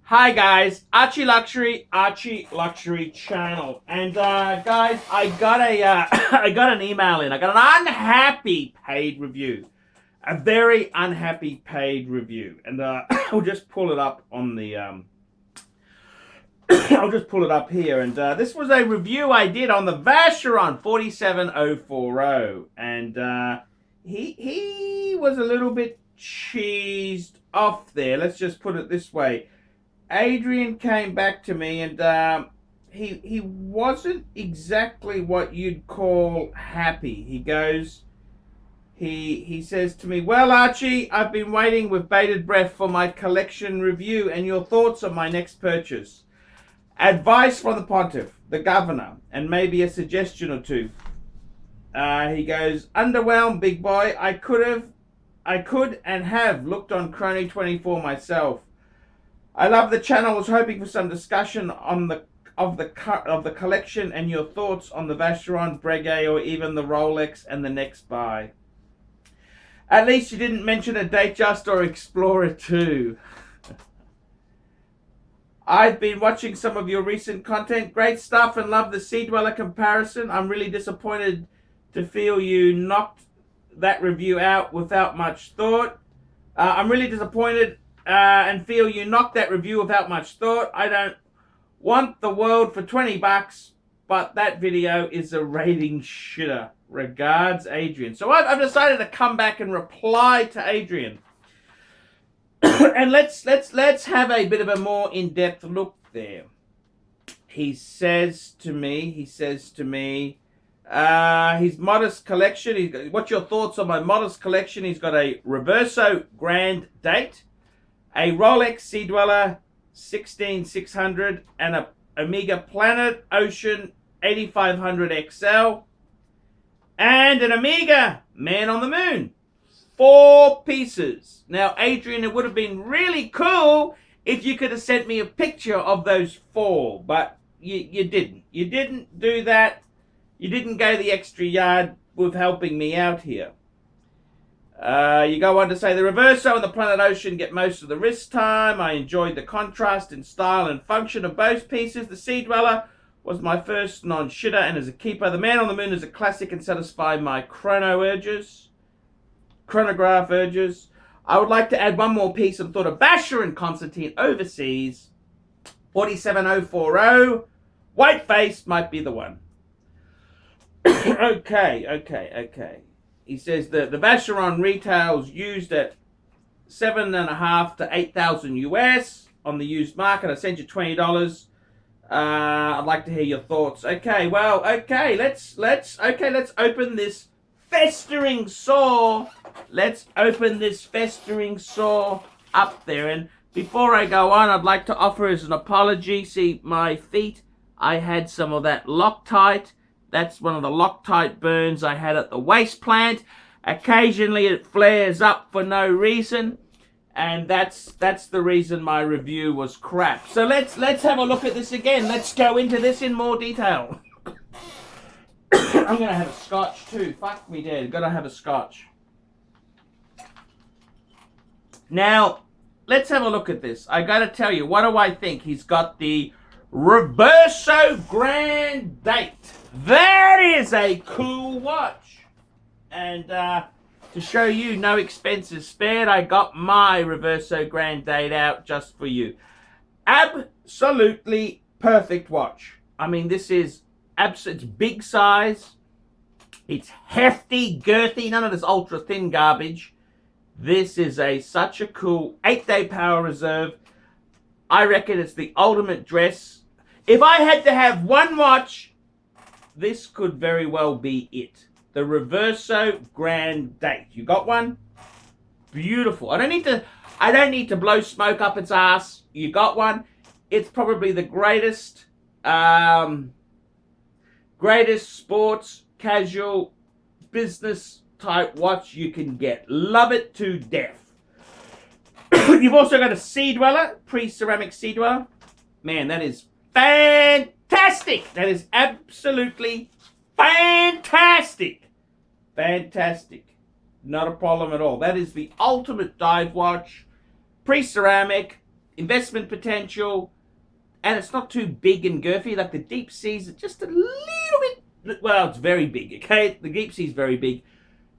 Hi guys, Archie Luxury channel, and guys, I got a I got an email in. I got an unhappy paid review, a very unhappy paid review, and I'll just pull it up on the I'll just pull it up here, and this was a review I did on the Vacheron 47040, and he was a little bit cheesed off there. Let's just put it this way. Adrian came back to me, and he wasn't exactly what you'd call happy. He says to me, "Well, Archie, I've been waiting with bated breath for my collection review and your thoughts on my next purchase. Advice from the pontiff, the governor, and maybe a suggestion or two." He goes, "Underwhelmed, big boy. I could and have looked on Chrono24 myself. I love the channel. Was hoping for some discussion on of the collection and your thoughts on the Vacheron, Breguet, or even the Rolex and the next buy. At least you didn't mention a Datejust or Explorer 2. I've been watching some of your recent content. Great stuff and love the Sea Dweller comparison. I'm really disappointed to feel you knocked that review out without much thought. I'm really disappointed and feel you knocked that review without much thought. I don't want the world for $20, but that video is a rating shitter. Regards, Adrian." So I've decided to come back and reply to Adrian. And let's have a bit of a more in-depth look there. He says to me, his modest collection. What's your thoughts on my modest collection? He's got a Reverso Grand Date, a Rolex Sea Dweller 16600, and a Omega Planet Ocean 8500 XL, and an Omega Man on the Moon. 4 pieces. Now, Adrian, it would have been really cool if you could have sent me a picture of those 4, but you didn't. You didn't do that. You didn't go the extra yard with helping me out here. You go on to say, the Reverso and the Planet Ocean get most of the wrist time. I enjoyed the contrast in style and function of both pieces. The Sea Dweller was my first non-shitter and is a keeper. The Man on the Moon is a classic and satisfies my chronograph urges. I would like to add one more piece and thought of Vacheron Constantine Overseas 47040. White face might be the one. Okay. He says that the Vacheron retails used at $7,500 to $8,000 US on the used market. I sent you $20. I'd like to hear your thoughts. Okay, let's open this festering sore. Let's open this festering sore up there. And before I go on, I'd like to offer as an apology. See, my feet, I had some of that Loctite. That's one of the Loctite burns I had at the waste plant. Occasionally it flares up for no reason, and that's the reason my review was crap. So let's have a look at this again. Let's go into this in more detail. I'm gonna have a scotch too. Fuck me dead. Gotta have a scotch. Now, let's have a look at this. I gotta tell you, what do I think? He's got the Reverso Grand Date. That is a cool watch. And to show you no expenses spared, I got my Reverso Grand Date out just for you. Absolutely perfect watch. I mean, this is it's big size. It's hefty, girthy, none of this ultra thin garbage. This is such a cool 8-day power reserve. I reckon it's the ultimate dress. If I had to have one watch, this could very well be it. The Reverso Grand Date. You got one? Beautiful. I don't need to blow smoke up its ass. You got one? It's probably the greatest sports, casual, business type watch you can get. Love it to death. You've also got a Sea Dweller, pre-ceramic Sea Dweller. Man, that is fantastic. That is absolutely fantastic. Fantastic. Not a problem at all. That is the ultimate dive watch. Pre-ceramic. investment potential, and it's not too big and girthy. Like the deep seas are just a little bit, well, it's very big, okay? The deep sea is very big.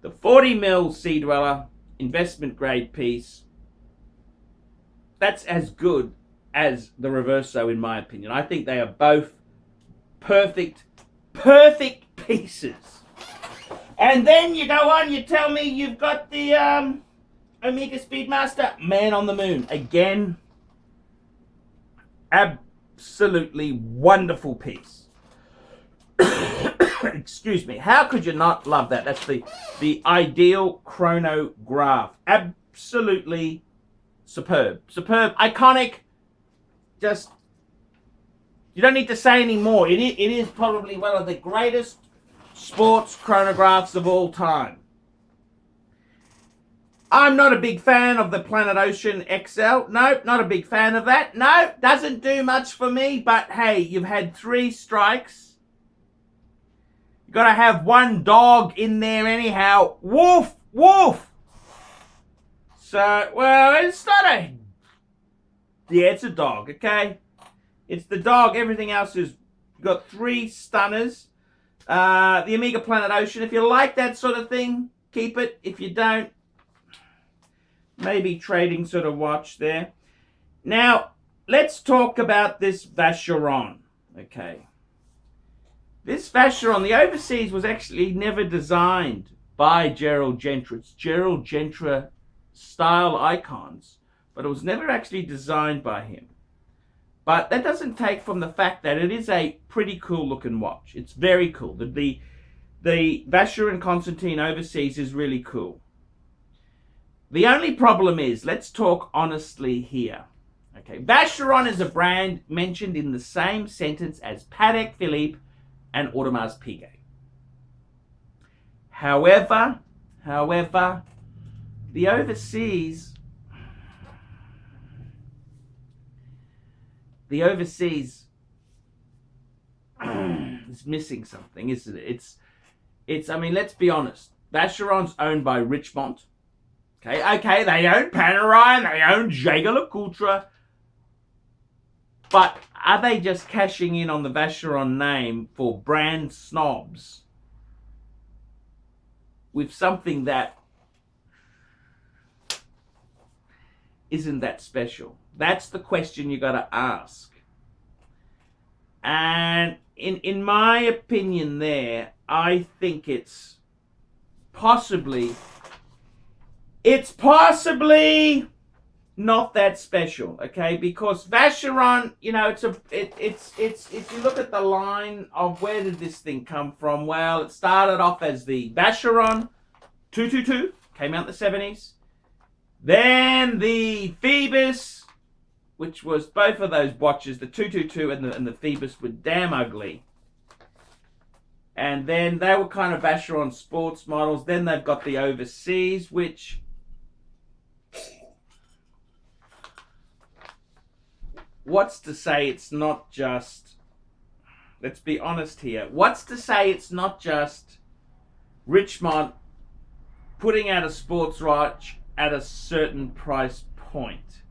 The 40mm Sea Dweller, investment grade piece, that's as good as the Reverso in my opinion. I think they are both perfect pieces. And then you go on, you tell me you've got the Omega Speedmaster, Man on the Moon. Again, absolutely wonderful piece. Excuse me. How could you not love that? That's the ideal chronograph. Absolutely superb. Superb, iconic. Just, you don't need to say any more. It is probably one of the greatest sports chronographs of all time. I'm not a big fan of the Planet Ocean XL. No, not a big fan of that. No, doesn't do much for me. But hey, you've had 3 strikes. You've got to have one dog in there anyhow. Woof, woof. So, well, it's not a... Yeah, it's a dog, okay? It's the dog. Everything else is... You've got 3 stunners. The Omega Planet Ocean. If you like that sort of thing, keep it. If you don't, maybe trading sort of watch there. Now, let's talk about this Vacheron. Okay. This Vacheron, the Overseas, was actually never designed by Gerald Gentry. It's Gerald Gentry style icons, but it was never actually designed by him. But that doesn't take from the fact that it is a pretty cool looking watch. It's very cool. The Vacheron Constantine Overseas is really cool. The only problem is, let's talk honestly here. Okay, Vacheron is a brand mentioned in the same sentence as Patek Philippe and Audemars Piguet. However, the Overseas is missing something, isn't it? It's. I mean, let's be honest. Vacheron's owned by Richemont. Okay, they own Panerai, they own Jaeger-LeCoultre. But are they just cashing in on the Vacheron name for brand snobs with something that isn't that special? That's the question you got to ask. And in my opinion there, I think it's possibly not that special, okay? Because Vacheron, you know, it's if you look at the line of where did this thing come from? Well, it started off as the Vacheron 222, came out in the 70s. Then the Phoebus, which was both of those watches, the 222 and the Phoebus, were damn ugly. And then they were kind of Vacheron sports models. Then they've got the Overseas, which... What's to say it's not just... Let's be honest here. What's to say it's not just Richemont putting out a sports watch at a certain price point?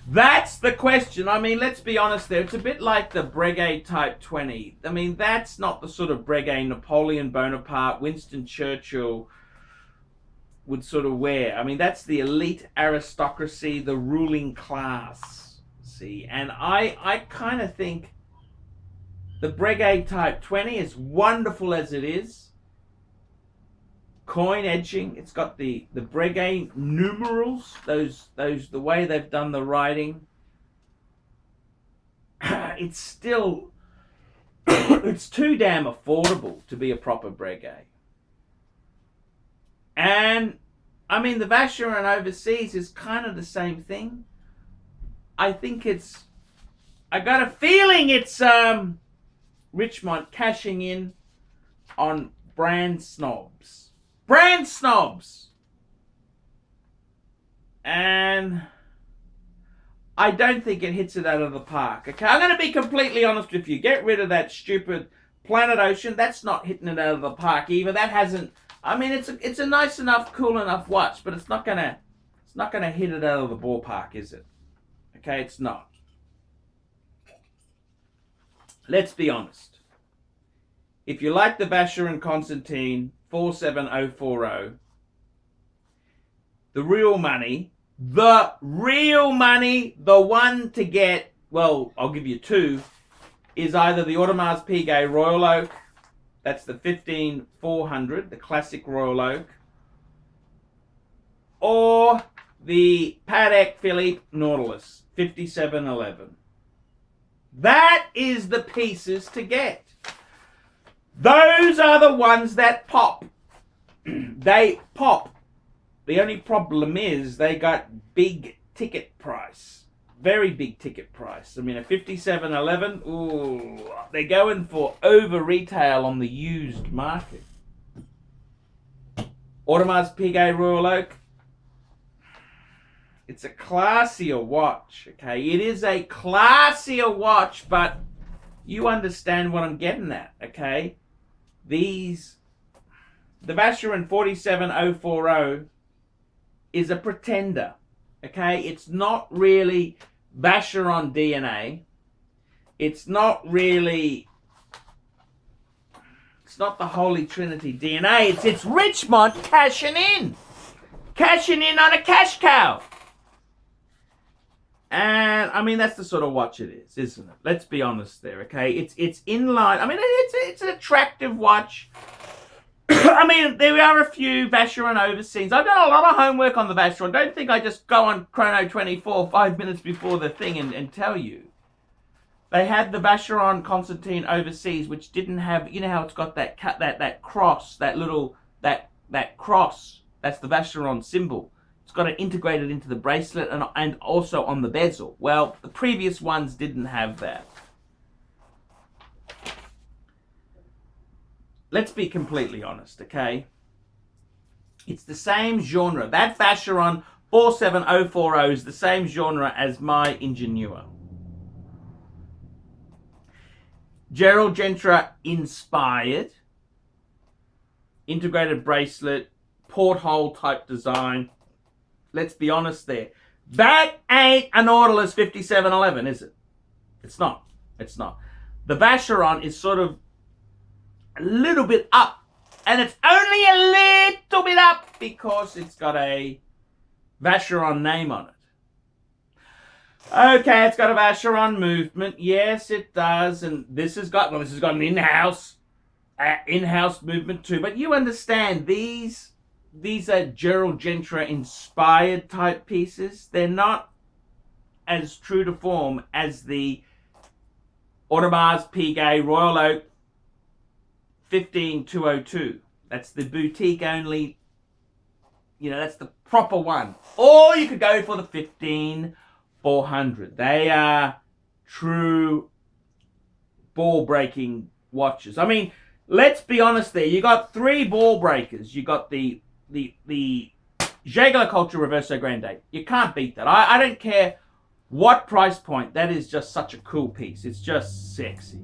That's the question. I mean, let's be honest there. It's a bit like the Breguet Type 20. I mean, that's not the sort of Breguet Napoleon Bonaparte, Winston Churchill would sort of wear. I mean, that's the elite aristocracy, the ruling class. See, and I kind of think the Breguet Type 20, as wonderful as it is, coin edging, it's got the Breguet numerals, those the way they've done the writing. It's still it's too damn affordable to be a proper Breguet. And I mean, the Vacheron Overseas is kind of the same thing. I think I got a feeling it's Richemont cashing in on brand snobs. Brand snobs! And I don't think it hits it out of the park. Okay, I'm going to be completely honest with you. Get rid of that stupid Planet Ocean. That's not hitting it out of the park either. That hasn't... I mean, it's a nice enough, cool enough watch, but it's not gonna hit it out of the ballpark, is it? Okay, it's not. Let's be honest. If you like the Vacheron Constantine 47040, the real money, the one to get, well, I'll give you two, is either the Audemars Piguet Royal Oak, that's the 15400, the classic Royal Oak, or the Patek Philippe Nautilus 5711. That is the pieces to get. Those are the ones that pop. They pop. The only problem is they got big ticket price. Very big ticket price. I mean, a 5711, ooh, they're going for over retail on the used market. Audemars Piguet Royal Oak, it's a classier watch, okay? It is a classier watch, but you understand what I'm getting at, okay? The Vacheron 47040 is a pretender, okay? It's not really Vacheron DNA. It's not the Holy Trinity DNA. It's Richmond cashing in on a cash cow. And I mean, that's the sort of watch it is, isn't it? Let's be honest there, okay? It's in line. I mean, it's an attractive watch. I mean, there are a few Vacheron overseas. I've done a lot of homework on the Vacheron. Don't think I just go on Chrono 24 5 minutes before the thing and tell you. They had the Vacheron Constantine overseas, which didn't have, you know how it's got that cut, that cross, that cross. That's the Vacheron symbol. It's got it integrated into the bracelet and also on the bezel. Well, the previous ones didn't have that. Let's be completely honest, okay? It's the same genre. That Vacheron 47040 is the same genre as my Ingenua. Jaeger-LeCoultre inspired, integrated bracelet, porthole type design. Let's be honest there. That ain't a Nautilus 5711, is it? It's not. It's not. The Vacheron is sort of a little bit up. And it's only a little bit up because it's got a Vacheron name on it. Okay, it's got a Vacheron movement. Yes, it does. And this has got an in-house movement too. But you understand, these are Jaeger-LeCoultre inspired type pieces. They're not as true to form as the Audemars Piguet Royal Oak 15202. That's the boutique only, that's the proper one. Or you could go for the 15400. They are true ball breaking watches. I mean, let's be honest there. You got three ball breakers. You got the Jaeger-LeCoultre Reverso Grande. You can't beat that. I don't care what price point. That is just such a cool piece. It's just sexy.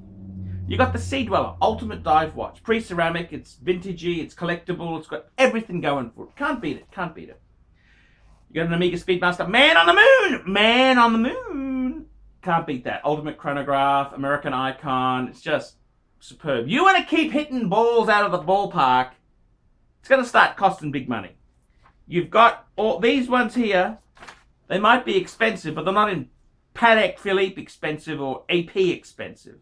You got the Sea Dweller Ultimate Dive Watch. Pre-ceramic. It's vintagey. It's collectible. It's got everything going for it. Can't beat it. Can't beat it. You got an Omega Speedmaster. Man on the moon. Man on the moon. Can't beat that. Ultimate Chronograph. American Icon. It's just superb. You want to keep hitting balls out of the ballpark, it's going to start costing big money. You've got all these ones here. They might be expensive, but they're not in Patek Philippe expensive or AP expensive.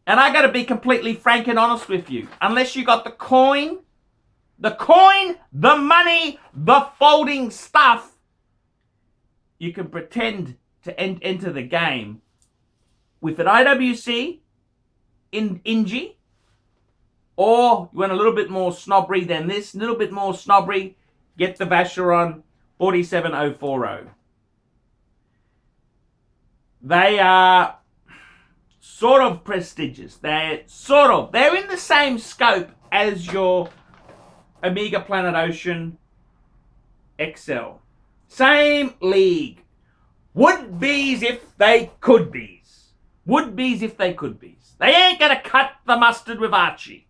And I got to be completely frank and honest with you. Unless you got the coin, the money, the folding stuff, you can pretend to enter the game with an IWC in Ingie. Or you want a little bit more snobbery than this, a little bit more snobbery, get the Vacheron 47040. They are sort of prestigious. They're in the same scope as your Omega Planet Ocean XL. Same league. Would be's if they could be's. Would be's if they could be's. They ain't gonna cut the mustard with Archie.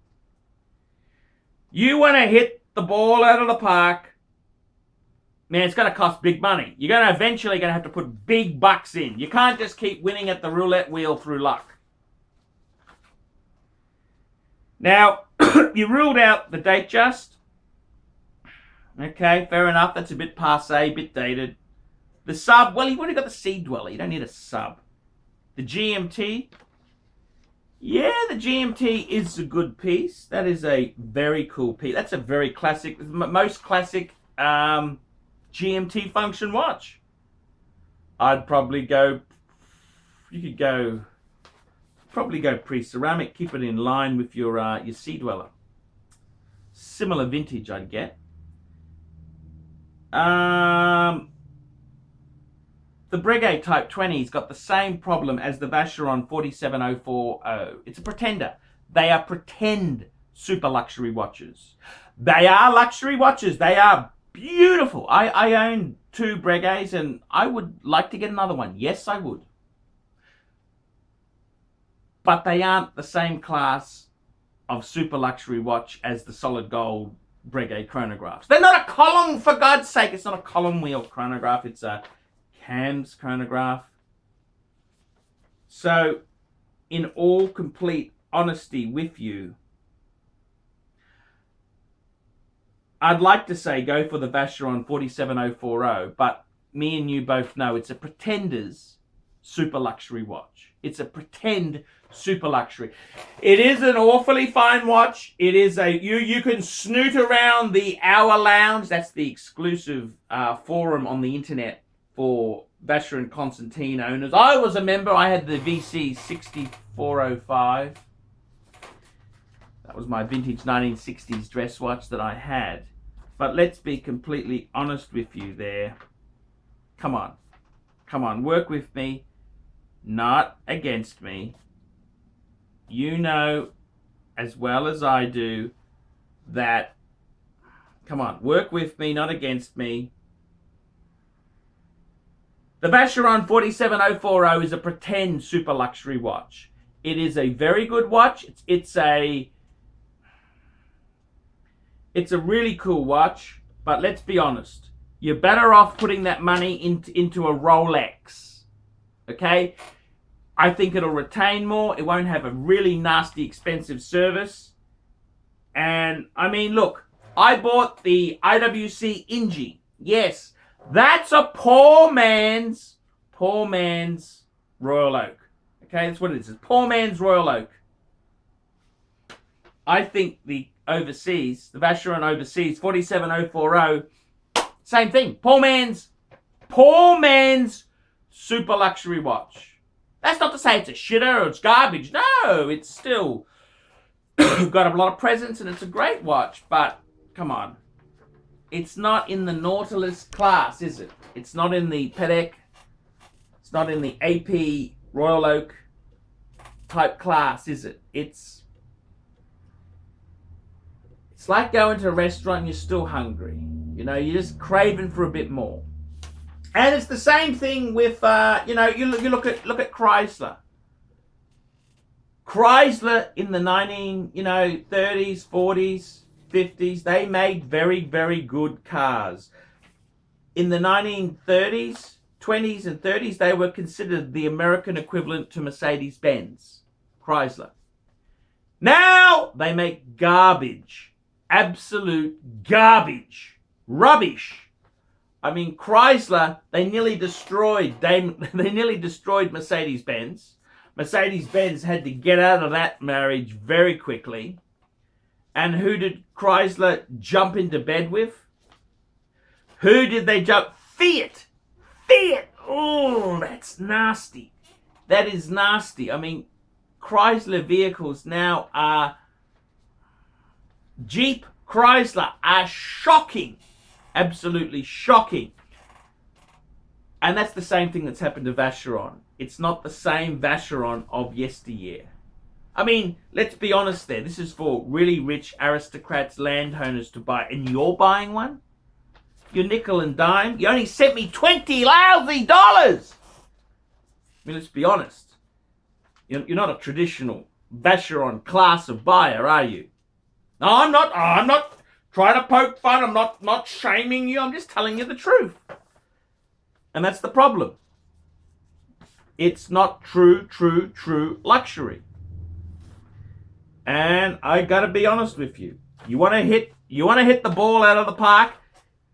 You want to hit the ball out of the park, man, it's going to cost big money. You're going to eventually have to put big bucks in. You can't just keep winning at the roulette wheel through luck. Now, you ruled out the Datejust. Okay, fair enough. That's a bit passé, a bit dated. The sub, well, you've already got the Sea Dweller. You don't need a sub. The GMT. Yeah, the GMT is a good piece. That is a very cool piece. That's a very classic, most classic GMT function watch. I'd probably go, you could go, probably go pre-ceramic, keep it in line with your Sea Dweller. Similar vintage I'd get. The Breguet Type 20's got the same problem as the Vacheron 47040. It's a pretender. They are pretend super luxury watches. They are luxury watches. They are beautiful. I own 2 Breguets and I would like to get another one. Yes, I would. But they aren't the same class of super luxury watch as the solid gold Breguet chronographs. They're not a column, for God's sake. It's not a column wheel chronograph. It's a Cam's chronograph. So, in all complete honesty with you, I'd like to say go for the Vacheron 47040, but me and you both know it's a pretender's super luxury watch. It's a pretend super luxury. It is an awfully fine watch. It is a, you can snoot around the Hour Lounge. That's the exclusive forum on the internet for Vacheron Constantine owners. I was a member. I had the VC 6405. That was my vintage 1960s dress watch that I had. But let's be completely honest with you there. Come on. Come on, work with me, not against me. You know as well as I do that, come on, work with me, not against me. The Vacheron 47040 is a pretend super luxury watch. It is a very good watch. It's a really cool watch, but let's be honest. You're better off putting that money into a Rolex. Okay? I think it'll retain more. It won't have a really nasty, expensive service. And, I mean, look, I bought the IWC Ingy. Yes, that's a poor man's Royal Oak. Okay, that's what it is. It's poor man's Royal Oak. I think the overseas, the Vacheron Overseas 47040, same thing. Poor man's super luxury watch. That's not to say it's a shitter or it's garbage. No, it's still got a lot of presence and it's a great watch. But, come on. It's not in the Nautilus class, is it? It's not in the Patek. It's not in the AP Royal Oak type class, is it? It's like going to a restaurant and you're still hungry. You know, you're just craving for a bit more. And it's the same thing with, you know, you look at Chrysler. Chrysler in the 30s, 40s, 50s, they made very, very good cars. In the 1930s, 20s and 30s, they were considered the American equivalent to Mercedes-Benz. Chrysler. Now they make garbage. Absolute garbage. Rubbish. I mean, Chrysler, they nearly destroyed Mercedes-Benz. Mercedes-Benz had to get out of that marriage very quickly. And who did Chrysler jump into bed with? Who did they jump? Fiat! Fiat! Oh, that's nasty. That is nasty. I mean, Chrysler vehicles now are... Jeep, Chrysler are shocking. Absolutely shocking. And that's the same thing that's happened to Vacheron. It's not the same Vacheron of yesteryear. I mean, let's be honest there. This is for really rich aristocrats, landowners to buy. And you're buying one? You're nickel and dime? You only sent me $20 lousy dollars! I mean, let's be honest. You're not a traditional Vacheron class of buyer, are you? No, I'm not. Try to poke fun. I'm not shaming you. I'm just telling you the truth. And that's the problem. It's not true luxury. And I gotta be honest with you. You wanna hit the ball out of the park,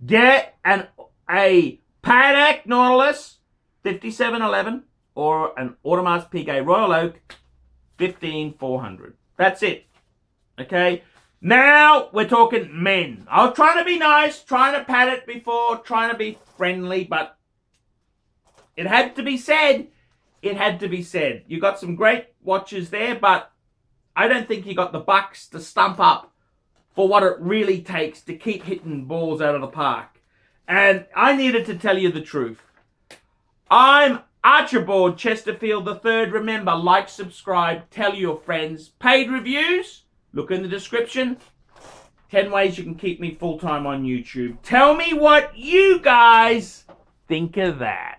get a Paddock Nautilus 5711 or an Audemars Piguet Royal Oak 15400. That's it. Okay? Now we're talking men. I was trying to be nice, trying to pat it before, trying to be friendly, but it had to be said. It had to be said. You got some great watches there, but I don't think you got the bucks to stump up for what it really takes to keep hitting balls out of the park. And I needed to tell you the truth. I'm Archibald Chesterfield III. Remember, like, subscribe, tell your friends. Paid reviews, look in the description. 10 ways you can keep me full-time on YouTube. Tell me what you guys think of that.